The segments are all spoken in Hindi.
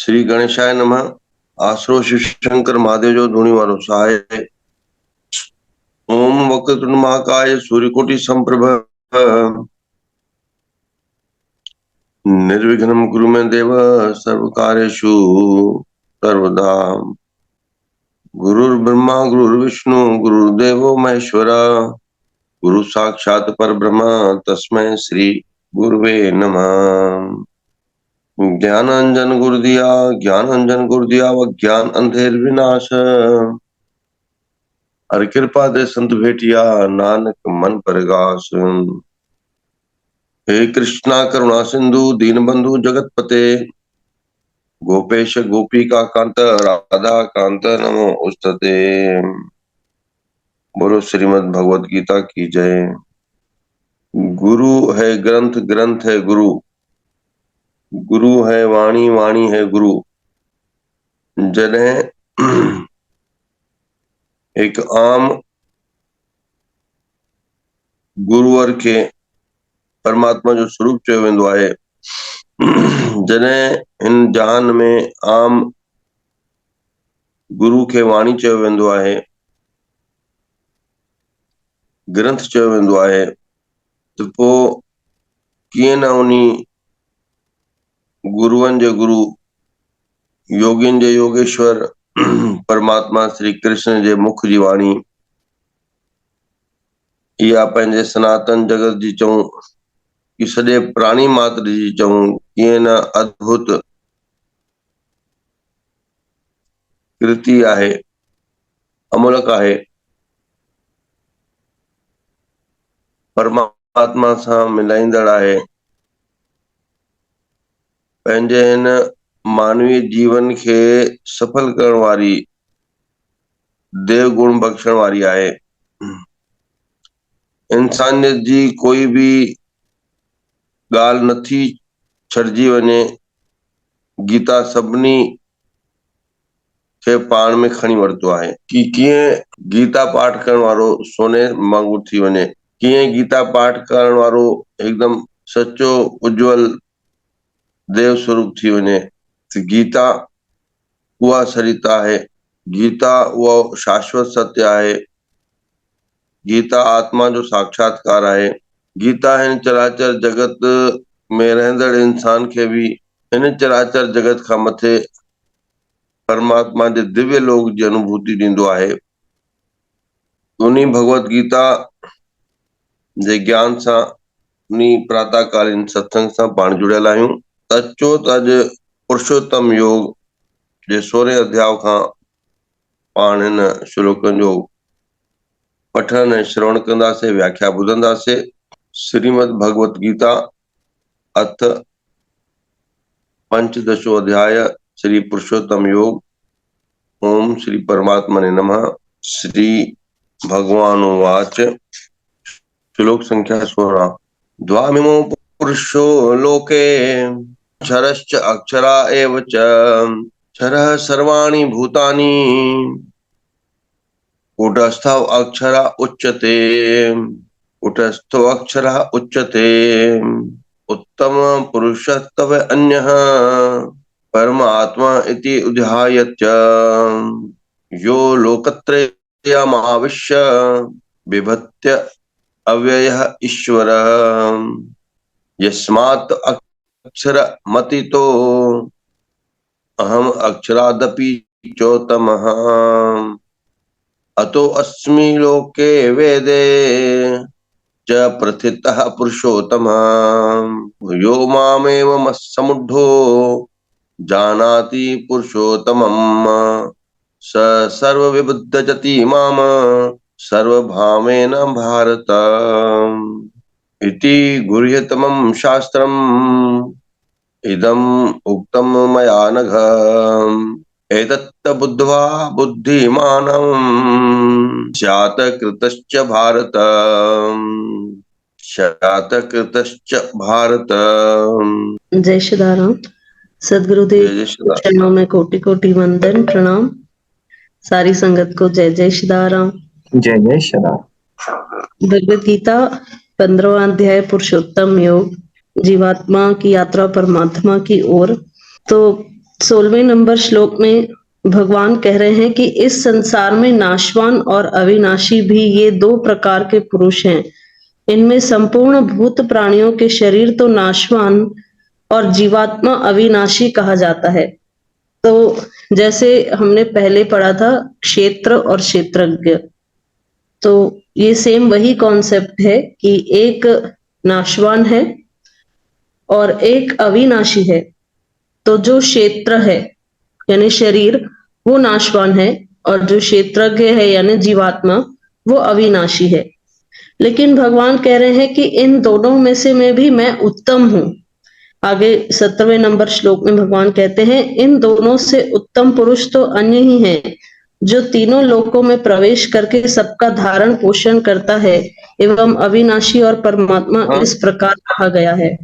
श्री गणेशाय नमः। आसरो शिव शंकर महादेव जो धुनी वारो सहाय। ओम वक्रतुंड महाकाय सूर्यकोटि संप्रभ निर्विघ्नं कुरु मे देव सर्व कार्येषु सर्वदा। गुरुर्ब्रह्मा गुरुर्विष्णु गुरुर्देवो महेश्वरा गुरु साक्षात् परब्रह्म तस्मै श्री गुरुवे नमः। ज्ञानांजन गुरु दिया व ज्ञान अंधेर विनाश। हर कृपा दे संत भेटिया नानक मन परगास। हे कृष्णा करुणा सिंधु दीन बंधु जगत पते गोपेश गोपिका कांत राधा कांत नमो उस्तते। बोलो श्रीमद् भगवत गीता की जय। गुरु है ग्रंथ, ग्रंथ है गुरु, गुरु है वाणी, वाणी है गुरु। जॾहिं एक आम गुरुवर खे परमात्मा जो स्वरूप चयो वेंदो आहे, जॾहिं हिन जहान में आम गुरु खे वाणी चयो वेंदो आहे, ग्रंथ चयो वेंदो आहे, त पोइ कीअं न उन्ही गुरुअनि जे गुरु, योगियुनि जे योगेश्वर परमात्मा श्री कृष्ण जे मुख जी वाणी इहा पंहिंजे सनातन जगत जी चऊं कि सॼे प्राणी मात्र जी चऊं कीअं न अद्भुत कृति आहे, अमूलक आहे। परमात्मा सां मिलाईंदड़ आहे। पंहिंजे हिन मानवीय जीवन खे सफल करण वारी, देव गुण बख़्शण वारी आहे। इंसानियत जी कोई भी ॻाल्हि नथी छॾिजी वञे। गीता सभिनी खे पाण में खणी वरितो आहे कि कीअं गीता पाठ करण वारो सोने वांगुरु थी वञे, कीअं गीता पाठ करण वारो एकदम सचो उज्जवल देव स्वरूप थी वञे। गीता उहा सरिता आहे, गीता उहो शाश्वत सत्य आहे, गीता आत्मा जो साक्षात्कार आहे। गीता हिन चराचर जगत में रहंदड़ इंसान खे भी हिन चराचर जगत खां मथे परमात्मा जे दिव्य लोक जी अनुभूति ॾींदो आहे। उन्ही भगवत गीता जे ज्ञान सां, उन्ही प्रातःकालीन सत्संग सां पाण जुड़ियल आहियूं। अचो त अॼु पुरुषोत्तम योग जे 16 अध्याय खां पाण हिन श्लोकनि जो पठन ऐं श्रवण कंदासीं, व्याख्या ॿुधंदासीं। श्रीमद् भगवत गीता अथ पंचदशो अध्याय श्री पुरुषोत्तम योग। ओम श्री परमात्मने नमः। श्री भगवान उवाच। श्लोक संख्या 16। द्वामिमो पुरुषो लोके क्षरश्च अक्षरा एव च क्षरः सर्वाणि भूतानि कूटस्थो अक्षरा उच्यते कूटस्थो अक्षरः उच्यते उत्तम पुरुषस्तव अन्यः परमात्मा इति उद्धायच यो लोकत्रयमाविश्य बिभत्य अव्ययः ईश्वरः यस्मात् अक्षरमतीतो अहम अक्षरादपि चोत्तमः अतो अस्मि लोके वेदे च प्रथितः पुरुषोत्तमः यो मामेवं समुद्धो जानाति पुरुषोत्तमम् स सर्वविबुद्धजति माम सर्वभावेन भारत इति गुह्यतमं शास्त्रम् इदम् उक्तं मया नघ एतत् बुद्ध्वा बुद्धिमानं स्यात् कृतश्च भारत स्यात् कृतश्च भारत। जय श्रीराम। सदगुरुदेव चरणों में कोटि कोटि वंदन प्रणाम। सारी संगत को जय जय श्रीराम। जय जय श्रीराम। भगवत गीता 15वां अध्याय पुरुषोत्तम योग, जीवात्मा की यात्रा परमात्मा की ओर। तो 16वें नंबर श्लोक में भगवान कह रहे हैं कि इस संसार में नाशवान और अविनाशी भी ये दो प्रकार के पुरुष हैं। इनमें संपूर्ण भूत प्राणियों के शरीर तो नाशवान और जीवात्मा अविनाशी कहा जाता है। तो जैसे हमने पहले पढ़ा था क्षेत्र और क्षेत्रज्ञ, तो ये सेम वही कॉन्सेप्ट है कि एक नाशवान है और एक अविनाशी है। तो जो क्षेत्र है यानी शरीर वो नाशवान है और जो क्षेत्रज्ञ है यानी जीवात्मा वो अविनाशी है। लेकिन भगवान कह रहे हैं कि इन दोनों में से मैं उत्तम हूं। आगे 17वें नंबर श्लोक में भगवान कहते हैं इन दोनों से उत्तम पुरुष तो अन्य ही हैं, जो तीनों लोकों में प्रवेश करके सबका धारण पोषण करता है एवं अविनाशी और परमात्मा इस प्रकार कहा गया है।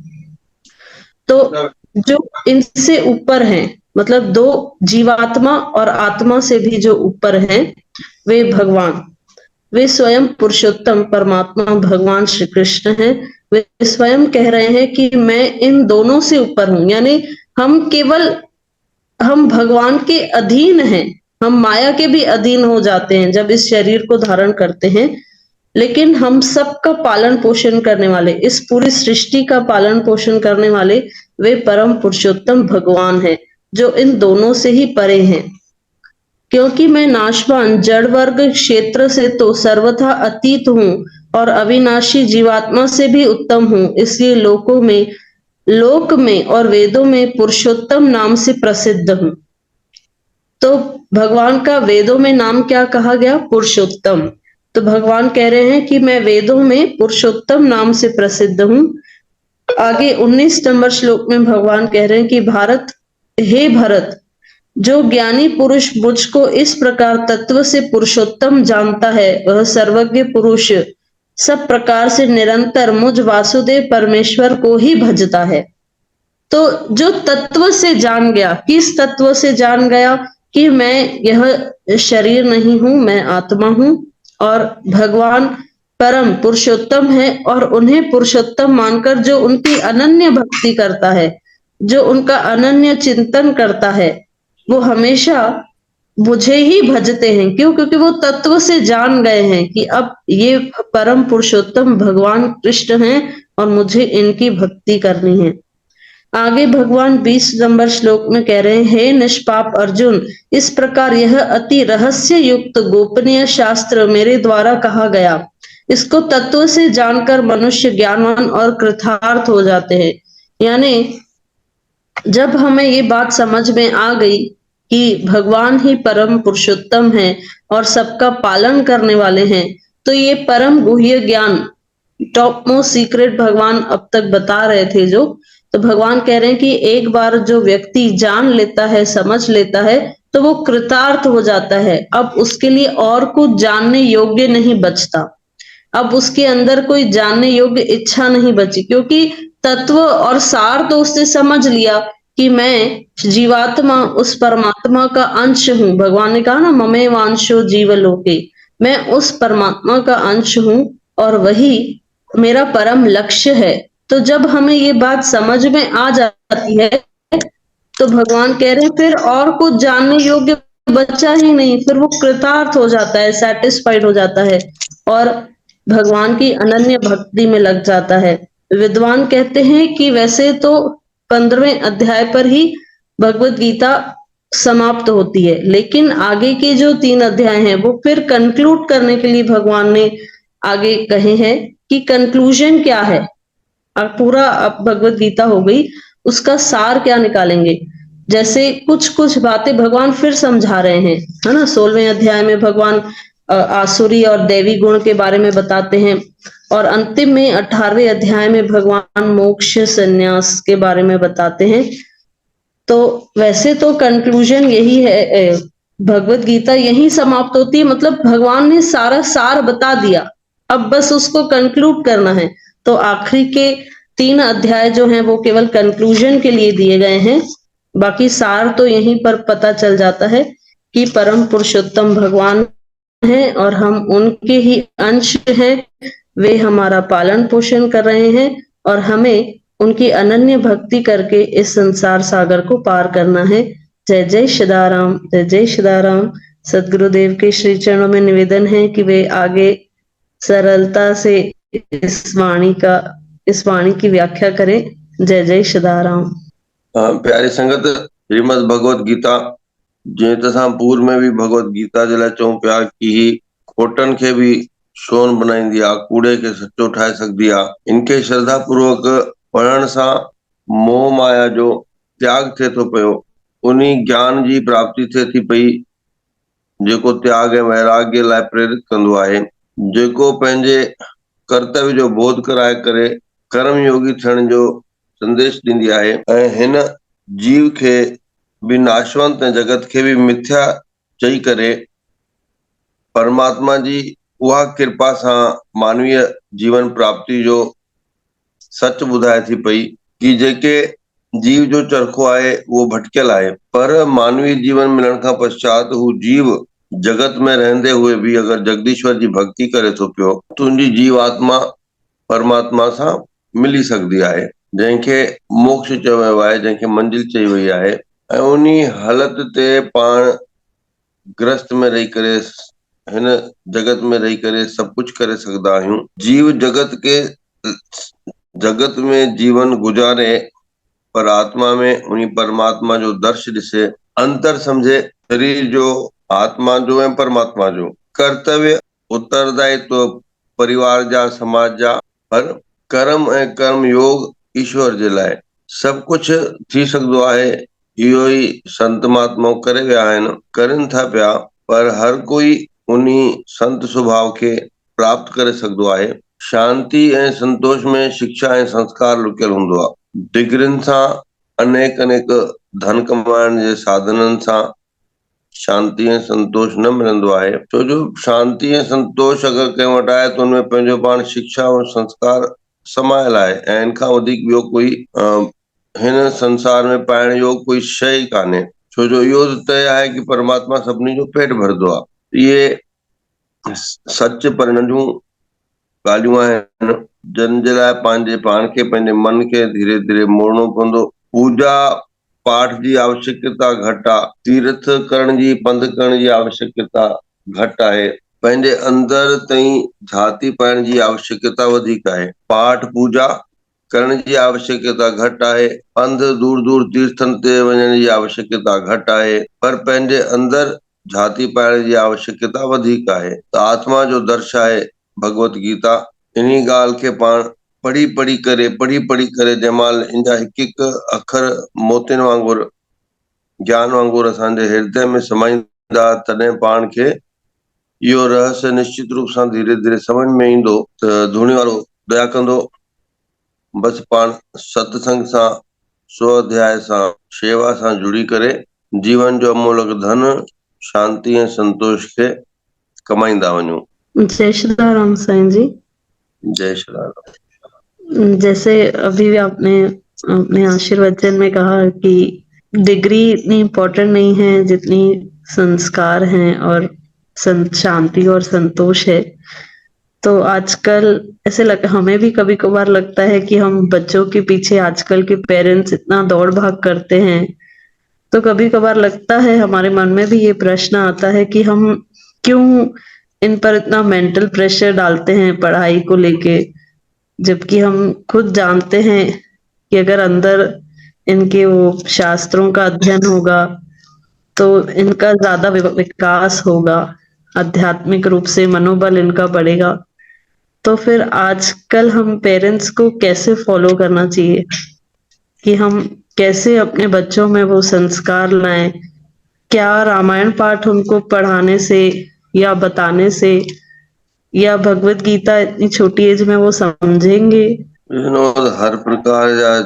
तो जो इनसे ऊपर हैं, मतलब दो जीवात्मा और आत्मा से भी जो ऊपर हैं वे भगवान, वे स्वयं पुरुषोत्तम परमात्मा भगवान श्री कृष्ण हैं। वे स्वयं कह रहे हैं कि मैं इन दोनों से ऊपर हूं, यानी हम भगवान के अधीन हैं, हम माया के भी अधीन हो जाते हैं जब इस शरीर को धारण करते हैं। लेकिन हम सबका पालन पोषण करने वाले, इस पूरी सृष्टि का पालन पोषण करने वाले वे परम पुरुषोत्तम भगवान हैं, जो इन दोनों से ही परे हैं। क्योंकि मैं नाशवान जड़ वर्ग क्षेत्र से तो सर्वथा अतीत हूं और अविनाशी जीवात्मा से भी उत्तम हूं, इसलिए लोक में और वेदों में पुरुषोत्तम नाम से प्रसिद्ध हूं। तो भगवान का वेदों में नाम क्या कहा गया? पुरुषोत्तम। तो भगवान कह रहे हैं कि मैं वेदों में पुरुषोत्तम नाम से प्रसिद्ध हूं। आगे 19 नंबर श्लोक में भगवान कह रहे हैं कि हे भरत, जो ज्ञानी पुरुष मुझको इस प्रकार तत्व से पुरुषोत्तम जानता है वह सर्वज्ञ पुरुष सब प्रकार से निरंतर मुझ वासुदेव परमेश्वर को ही भजता है। तो जो तत्व से जान गया, किस तत्व से जान गया? कि मैं यह शरीर नहीं हूं, मैं आत्मा हूं और भगवान परम पुरुषोत्तम है, और उन्हें पुरुषोत्तम मानकर जो उनकी अनन्य भक्ति करता है, जो उनका अनन्य चिंतन करता है, वो हमेशा मुझे ही भजते हैं। क्यों? क्योंकि वो तत्व से जान गए हैं कि अब ये परम पुरुषोत्तम भगवान कृष्ण हैं और मुझे इनकी भक्ति करनी है। आगे भगवान 20 नंबर श्लोक में कह रहे हैं, हे निष्पाप अर्जुन, इस प्रकार यह अति रहस्य युक्त गोपनीय शास्त्र मेरे द्वारा कहा गया। इसको तत्व से जानकर मनुष्य ज्ञानवान और कृतार्थ हो जाते हैं। यानी जब हमें ये बात समझ में आ गई कि भगवान ही परम पुरुषोत्तम है और सबका पालन करने वाले हैं, तो ये परम गुह्य ज्ञान, टॉप मोस्ट सीक्रेट भगवान अब तक बता रहे थे जो, तो भगवान कह रहे हैं कि एक बार जो व्यक्ति जान लेता है, समझ लेता है, तो वो कृतार्थ हो जाता है। अब उसके लिए और कुछ जानने योग्य नहीं बचता, अब उसके अंदर कोई जानने योग्य इच्छा नहीं बची, क्योंकि तत्व और सार तो उसने समझ लिया कि मैं जीवात्मा उस परमात्मा का अंश हूं। भगवान ने कहा ना, ममे वांशो जीवलोके, मैं उस परमात्मा का अंश हूं और वही मेरा परम लक्ष्य है। तो जब हमें ये बात समझ में आ जाती है तो भगवान कह रहे हैं फिर और कुछ जानने योग्य बचा ही नहीं, फिर वो कृतार्थ हो जाता है, सेटिस्फाइड हो जाता है और भगवान की अनन्य भक्ति में लग जाता है। विद्वान कहते हैं कि वैसे तो 15वें अध्याय पर ही भगवत गीता समाप्त होती है, लेकिन आगे के जो 3 अध्याय हैं वो फिर कंक्लूड करने के लिए भगवान ने आगे कहे हैं कि कंक्लूजन क्या है। और पूरा अब भगवत गीता हो गई, उसका सार क्या निकालेंगे? जैसे कुछ कुछ बातें भगवान फिर समझा रहे हैं, है ना। 16वें अध्याय में भगवान आसुरी और देवी गुण के बारे में बताते हैं और अंतिम में 18वें अध्याय में भगवान मोक्ष संन्यास के बारे में बताते हैं। तो वैसे तो कंक्लूजन यही है, भगवत गीता यही समाप्त होती है, मतलब भगवान ने सारा सार बता दिया, अब बस उसको कंक्लूड करना है। तो आखिरी के 3 अध्याय जो हैं वो केवल कंक्लूजन के लिए दिए गए हैं, बाकी सार तो यहीं पर पता चल जाता है कि परम पुरुषोत्तम भगवान हैं और हम उनके ही अंश हैं, वे हमारा पालन पोषण कर रहे हैं और हमें उनकी अनन्य भक्ति करके इस संसार सागर को पार करना है। जय जय सदाराम, जय जय सदाराम। सदगुरुदेव के श्री चरणों में निवेदन है कि वे आगे सरलता से इस वाणी की व्याख्या करें। जय जय सदाराम। प्यारी संगत, श्रीमद भगवत गीता जे तसां पूर्व में भी भगवत गीता जे लाइ चऊं पिया कि ही खोटन खे भी सोन बनाईंदी आहे, कूड़े खे सचो ठाहे सघंदी आहे। इनखे श्रद्धा पूर्वक पढ़ण सां मोह माया जो त्याग थिए थो पियो, उन्ही ज्ञान जी प्राप्ति थिए थी पई जेको त्याग ऐं वैराग्य लाइ प्रेरित कंदो आहे, जेको पंहिंजे कर्तव्य जो बोध कराए करे कर्म योगी थियण जो संदेश ॾींदी आहे ऐं हिन जीव खे भी नाशवंत ऐं जगत खे भी मिथ्या चई करे परमात्मा जी उहा कृपा सां मानवीय जीवन प्राप्ति जो सच ॿुधाए थी पई कि जेके जीव जो चरखो आहे उहो भटकियल आहे, पर मानवीय जीवन मिलण खां पश्चात हू जीव जगत में रहंदे हुए भी अगर जगदीश्वर जी भक्ति करे थो पियो त उनजी जीव आत्मा परमात्मा सां मिली सघंदी आहे, जंहिंखे मोक्ष चयो वियो आहे, जंहिंखे मंजिल चई वई आहे। ऐं उन्ही हालत ते पाण ग्रस्त में रही करे हिन जगत में रही करे सब कुछ करे सघंदा आहियूं। जीव जगत में जीवन गुजारे पर आत्मा में उन्ही परमात्मा जो दर्श ॾिसे, अंतर समझे शरीर जो, आत्मा जो ऐं परमात्मा जो। कर्तव्य उत्तरदायित्व परिवार जा, समाज जा, पर कर्म ऐं कर्म योग ईश्वर जे लाइ सब कुछ थी सघंदो आहे। इहो ई संत महात्मा करे विया आहिनि, करनि था पिया, पर हर कोई उन्ही संत स्वभाव खे प्राप्त करे सघंदो आहे। शांति ऐं संतोष में शिक्षा ऐं संस्कार लुकियल हूंदो आहे। डिग्रियुनि सां अनेक धन कमाइण जे साधननि सां शांति ऐं संतोष न मिलंदो आहे, छो जो शांति ऐं संतोष अगरि कंहिं वटि आहे त उनमें पंहिंजो पाण शिक्षा ऐं संस्कार समायल आहे ऐं इन खां वधीक ॿियो कोई हिन संसार में पाइण जो कोई शइ ई कान्हे, छो जो इहो तय आहे कि परमात्मा सभिनी जो पेट भरंदो आहे। इहे सच पर नंढियूं ॻाल्हियूं आहिनि जिन जे लाइ पंहिंजे पाण खे, पंहिंजे मन खे धीरे धीरे मोड़णो पवंदो। पूजा पाठ जी आवश्यकता घटि आहे, तीर्थ करण जी, पंध करण जी आवश्यकता घटि आहे, पंहिंजे अंदर ताईं झाती पाइण जी आवश्यकता वधीक आहे। पाठ पूजा करण जी आवश्यकता घटि आहे, पंध दूर दूर तीर्थनि ते वञण जी आवश्यकता घटि आहे, पर पंहिंजे अंदर झाती पाइण जी आवश्यकता वधीक आहे। त आत्मा जो दर्श आहे भगवत गीता। इन्ही ॻाल्हि खे पाण पढ़ी पढ़ी करे जंहिंमहिल इन जा हिकु हिकु अखर मोतियुनि वांगुरु, ज्ञान वांगुरु असांजे हृदय में समाईंदा, तॾहिं पाण खे इहो रहस्य निश्चित रूप सां धीरे धीरे समझ में ईंदो त धूणी वारो दया कंदो। बस पाण सत्संग सां, स्वाध्याय सां, शेवा सां जुड़ी करे जीवन जो अमूलक धन शांति ऐं संतोष खे कमाईंदा वञूं। जय सदाराम साईं जी। जय श्री राम। जैसे अभी आपने अपने आशीर्वचन में कहा कि डिग्री इतनी इम्पोर्टेंट नहीं है जितनी संस्कार हैं और शांति और संतोष है। तो आजकल हमें भी कभी कभार लगता है कि हम बच्चों के पीछे आजकल के पेरेंट्स इतना दौड़ भाग करते हैं, तो कभी कभार लगता है, हमारे मन में भी ये प्रश्न आता है कि हम क्यों इन पर इतना मेंटल प्रेशर डालते हैं पढ़ाई को लेके, जबकि हम खुद जानते हैं कि अगर अंदर इनके वो शास्त्रों का अध्ययन होगा तो इनका ज्यादा विकास होगा, आध्यात्मिक रूप से मनोबल इनका बढ़ेगा। तो फिर आजकल हम पेरेंट्स को कैसे फॉलो करना चाहिए कि हम कैसे अपने बच्चों में वो संस्कार लाएं? क्या रामायण पाठ उनको पढ़ाने से या बताने से या भगवत गीता इतनी छोटी एज में वो समझेंगे? हर प्रकार जा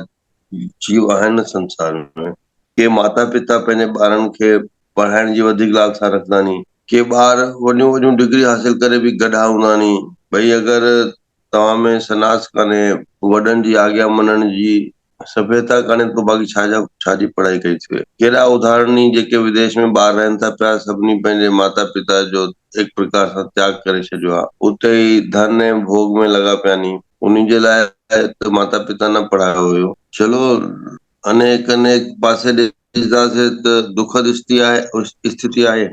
जीव आहिनि संसार में। के माता पिता पंहिंजे ॿारनि खे पढ़ाइण जी वधीक लालसा रखंदा नी, के ॿार वॾियूं वॾियूं डिग्री हासिल करे बि गधा हूंदा नी। भई अगरि तव्हां में सनास कान्हे, वॾनि जी आज्ञा मञण जी सभ्यता कान्हे, तो बाक़ी छाजी पढ़ाई कई थिए। केॾा उदाहरण नी जेके विदेश में ॿार रहनि था पिया, सभिनी पंहिंजे माता पिता जो एक प्रकार सां त्याग करे छॾियो आहे, उते ई धन ऐं भोग में लॻा पिया नी। उन्ही जे लाइ त माता पिता न पढ़ायो हुयो। चलो अनेक पासे से दुखद स्थिति आहे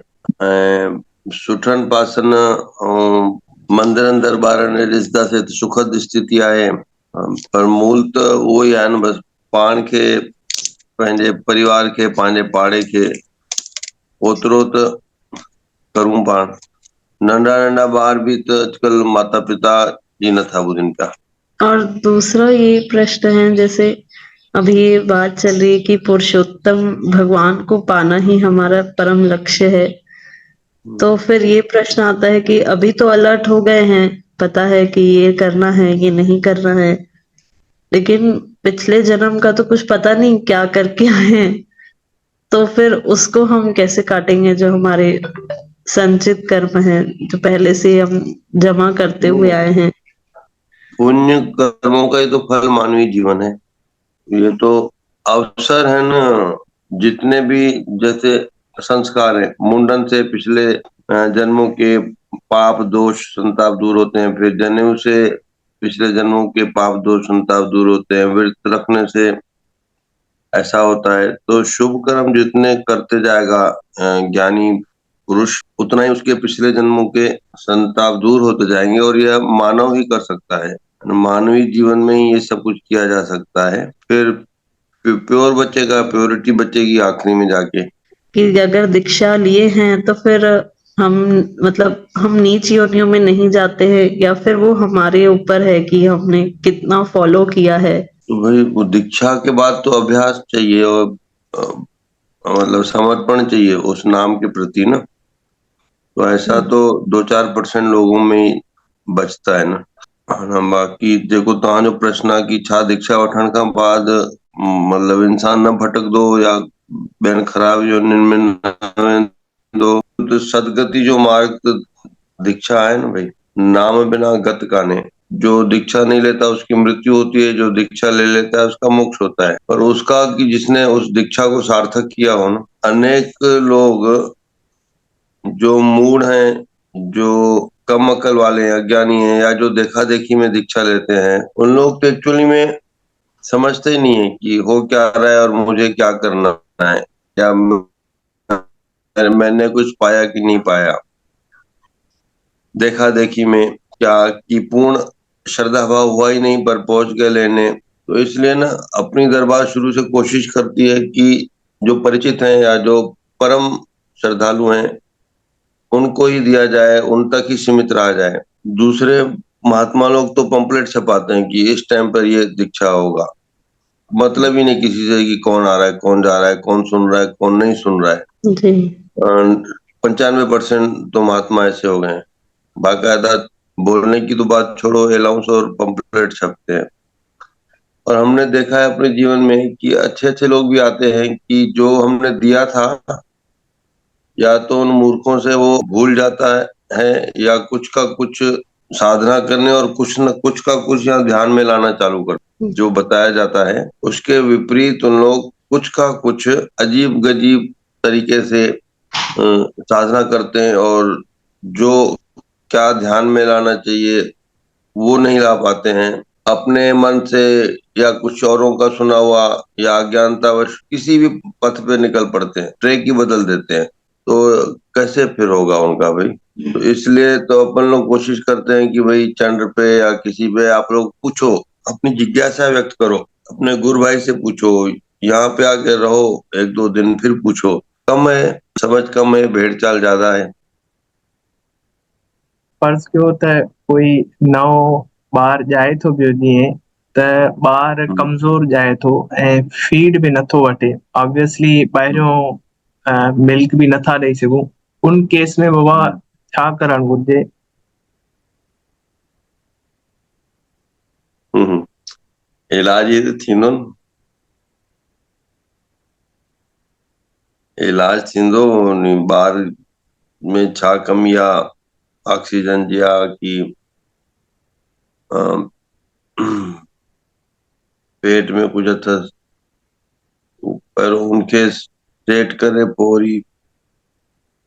ऐं सुठनि पासनि मंदिरनि दरबारनि ॾिसंदा से त सुखद स्थिति आहे, पर मूल त उहो ई आहे न, बसि पाण खे, पंहिंजे परिवार खे, पंहिंजे पाड़े खे ओतिरो त करूं पाण। नंढा नंढा ॿार भी त अॼुकल्ह माता पिता जी नथा ॿुधनि पिया। और दूसरा ये प्रश्न है, जैसे अभी ये बात चल रही है कि पुरुषोत्तम भगवान को पाना ही हमारा परम लक्ष्य है, तो फिर ये प्रश्न आता है कि अभी तो अलर्ट हो गए हैं, पता है कि ये करना है, ये नहीं करना है, लेकिन पिछले जन्म का तो कुछ पता नहीं क्या करके आए हैं, तो फिर उसको हम कैसे काटेंगे, जो हमारे संचित कर्म है, जो पहले से हम जमा करते हुए आए हैं। पुण्य कर्मों का ही तो फल मानवीय जीवन है। ये तो अवसर है ना, जितने भी जैसे संस्कार है, मुंडन से पिछले जन्मों के पाप दोष संताप दूर होते हैं, फिर जनेऊ से पिछले जन्मों के पाप दोष संताप दूर होते हैं, व्रत रखने से ऐसा होता है। तो शुभ कर्म जितने करते जाएगा ज्ञानी पुरुष, उतना ही उसके पिछले जन्मों के संताप दूर होते जाएंगे, और यह मानव ही कर सकता है। मानवीय जीवन में ही ये सब कुछ किया जा सकता है। फिर प्योर बचेगा, प्योरिटी बचेगी आखिरी में जाके। कि अगर दीक्षा लिए हैं तो फिर हम, मतलब हम नीच योनियों में नहीं जाते हैं, या फिर वो हमारे ऊपर है कि हमने कितना फॉलो किया है। तो भाई वो दीक्षा के बाद तो अभ्यास चाहिए, और मतलब समर्पण चाहिए उस नाम के प्रति ना। तो ऐसा तो 2-4% लोगों में ही बचता है ना। बाकी जेको तव्हांजो प्रश्न आहे कि छा दीक्षा वठण खां बाद मतलब इंसान न भटकदो या ॿियनि ख़राब योनियुनि में न वेंदो, तो सदगति जो मार्ग तो दीक्षा है ना भाई। नाम बिना गत कान्हे। जो दीक्षा नहीं लेता उसकी मृत्यु होती है, जो दीक्षा ले लेता है उसका मोक्ष होता है। पर उसका कि जिसने उस दीक्षा को सार्थक किया हो ना, अनेक लोग जो मूढ़ हैं, जो कम अकल वाले हैं, अज्ञानी हैं, या जो देखा देखी में दीक्षा लेते हैं, उन लोग तो एक्चुअली में समझते ही नहीं है कि हो क्या रहा है और मुझे क्या करना है, या मैंने कुछ पाया कि नहीं पाया। देखा देखी में क्या कि पूर्ण श्रद्धा भाव हुआ ही नहीं, पर पहुंच गए लेने। तो इसलिए ना अपनी दरबार शुरू से कोशिश करती है कि जो परिचित हैं या जो परम श्रद्धालु हैं उनको ही दिया जाए, उन तक ही सीमित रहा जाए। दूसरे महात्मा लोग तो पंपलेट छपाते हैं कि इस टाइम पर ये दीक्षा होगा, मतलब ही नहीं किसी से कि कौन आ रहा है, कौन जा रहा है, कौन सुन रहा है, कौन नहीं सुन रहा है। जी। 95% तो महात्मा ऐसे हो गए हैं, बाकायदा बोलने की तो बात छोड़ो, अलाउंस और पंपलेट छपते हैं। और हमने देखा है अपने जीवन में कि अच्छे अच्छे लोग भी आते हैं कि जो हमने दिया था, या तो उन मूर्खों से वो भूल जाता है, या कुछ का कुछ साधना करने और कुछ न कुछ का कुछ यहाँ ध्यान में लाना चालू कर, जो बताया जाता है उसके विपरीत उन लोग कुछ का कुछ अजीब गजीब तरीके से साधना करते हैं, और जो क्या ध्यान में लाना चाहिए वो नहीं ला पाते हैं। अपने मन से या कुछ औरों का सुना हुआ या अज्ञानतावश किसी भी पथ पे निकल पड़ते हैं, ट्रैक ही बदल देते हैं। तो कैसे फिर होगा उनका भाई। तो इसलिए तो अपन लोग कोशिश करते हैं कि भाई चंद्र पे या किसी पे आप लोग पूछो, अपनी जिज्ञासा व्यक्त करो, अपने गुरु भाई से पूछो, यहाँ पे आके रहो 1-2 दिन, फिर पूछो। कम है समझ, कम है भेड़ चाल ज्यादा है। फर्ज़ कयो त कोई नओं ॿार ॼाए थो पियो जीअं, त ॿार कमज़ोर ॼाए थो ऐं फीड बि नथो वठे, ऑब्वियसली ॿाहिरियों मिल्क बि नथा ॾेई सघूं। उन केस में बाबा छा करणु घुरिजे? इलाज ये तो थींदो न, इलाज थींदो। ॿार में छा कमी आहे ऑक्सीजन जी, आहे कि पेट में कुछ अथसि, पहिरियों उनखे सेट करे पोइ वरी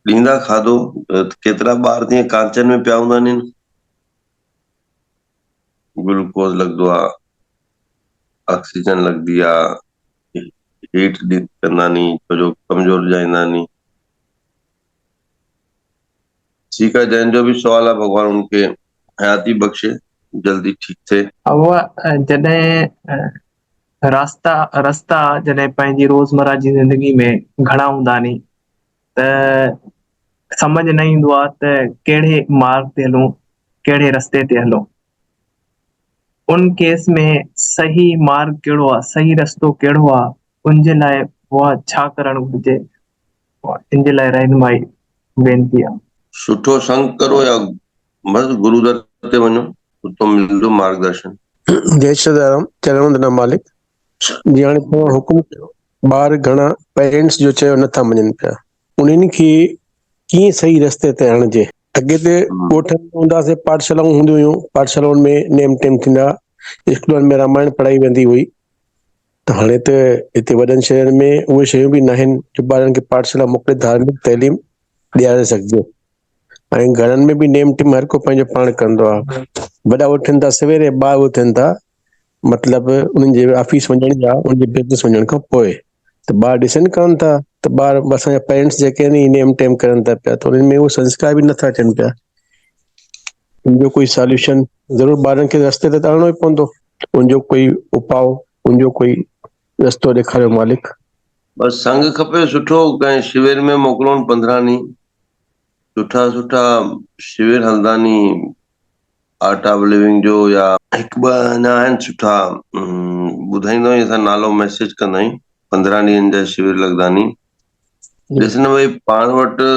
ॾींदा खाधो। केतिरा ॿार तीअं कांचन में पिया हूंदा आहिनि, ग्लूकोज लॻंदो आहे, ऑक्सीजन लॻंदी आहे, हेठ कंदा नी, छो जो कमज़ोर जाईंदा नी। ठीक है, जंहिंजो भी सुवाल आहे भगवान उनखे हयाती बख़्शे, जल्दी ठीक थिए। उहा जॾहिं रास्ता रस्ता जॾहिं पंहिंजी रोज़मर्रा जी ज़िंदगी में घणा हूंदा नी त सम्झ न ईंदो आहे त कहिड़े मार्ग ते हलूं, कहिड़े रस्ते ते हलूं। उन केस में सही मार्ग कहिड़ो आहे, सही रस्तो कहिड़ो आहे, उनजे लाइ उहा छा करणु घुरिजे, इन जे लाइ रहनुमाई वेनिती आहे। सुठो संग करो या बस गुरु दर ते वञो, उतो मिलंदो मार्गदर्शन। जय श्रीराम, चरण न मालिक। जीअं हाणे तव्हां हुकुम कयो, ॿार घणा पेरेंट्स जो चयो नथा मञनि पिया, उन्हनि खे कीअं सही रस्ते ते आणिजे। अॻे ते ॻोठ में हूंदासीं, पाठशालाऊं हूंदियूं हुयूं, पाठशालाउनि में नेम टेम थींदा, स्कूलनि में रामायण पढ़ाई वेंदी हुई। त हाणे त हिते वॾनि शहरनि में उहे शयूं बि न आहिनि जो ॿारनि खे पाठशाला मोकिले धार्मिक तइलीम ॾियारे सघिजे। ऐं घरनि में बि नेम टेम हर को पंहिंजो पाण कंदो आहे। वॾा उथनि था सवेरे, ॿार उथनि था मतिलबु उन्हनि जे ऑफिस वञण जा, उनजे बिज़नेस वञण खां पोइ। त ॿार ॾिसनि कान था त ॿार असांजा पेरेंट्स जेके आहिनि नेम टेम करनि था पिया, त उन्हनि में उहे संस्कार बि नथा अचनि पिया। उनजो कोई सॉल्यूशन ज़रूरु ॿारनि खे रस्ते ते आणणो ई पवंदो। उनजो कोई उपाउ, उनजो कोई रस्तो ॾेखारियो मालिक। बस संग खपे सुठो, कंहिं शिविर में मोकिलो 15 ॾींहं, सुठा सुठा शिविर हलंदा नी, आर्ट ऑफ लिविंग जो, या हिकु ॿ अञा आहिनि सुठा, ॿुधाईंदो असां नालो मैसेज कंदा आहियूं। 15 ॾींहंनि जा शिविर लॻंदा नी। ॾिस न भई, पाण वटि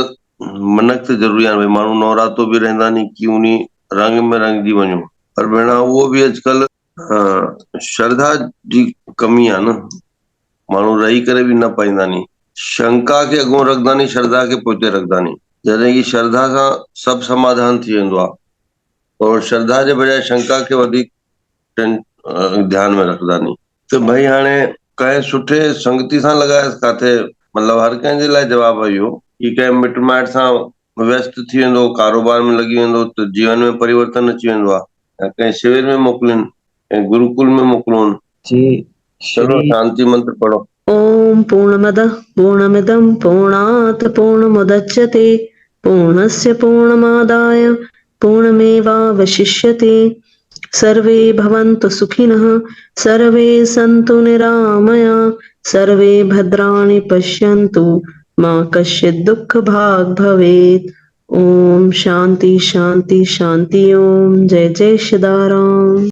मनक त ज़रूरी आहे, भई माण्हू नवरातो बि रहंदा नी कि उन रंग में रंगजी वञूं, पर भेण उहो बि अॼुकल्ह श्रद्धा जी कमी आहे न, माण्हू रही करे बि न पाईंदा नी। शंका खे अॻो रखंदा नी, श्रद्धा खे पोइ रखंदा नी, जॾहिं कि श्रद्धा सां सभु समाधान थी वेंदो आहे, और श्रद्धा जे बजाय शंका खे वधीक ध्यान में रखंदा नी। त भई हाणे कंहिं सुठे संगती सां लॻायसि काथे, मतिलबु हर कंहिंजे लाइ जवाबु आहे इहो कि कंहिं मिट माइट सां व्यस्त थी वेंदो, कारोबार में लॻी वेंदो, त जीवन में परिवर्तन अची वेंदो आहे। या कंहिं शिविर में मोकिलिन, कंहिं गुरुकुल में मोकिलिन। जी चलो श्री शांति मंत्र पढ़ो। ओम पूर्णमदः पूर्णमिदं पूर्णात् पूर्णमुदच्यते पूर्णस्य पूर्णमादाय पूर्णमेवावशिष्यते। सर्वे भवन्तु सुखिनः, सर्वे सन्तु निरामया, सर्वे भद्राणि पश्यन्तु, मा कश्चित् दुःखभाग् भवेत्। ओम शांति शांति शांति। ओम जय जय सीताराम।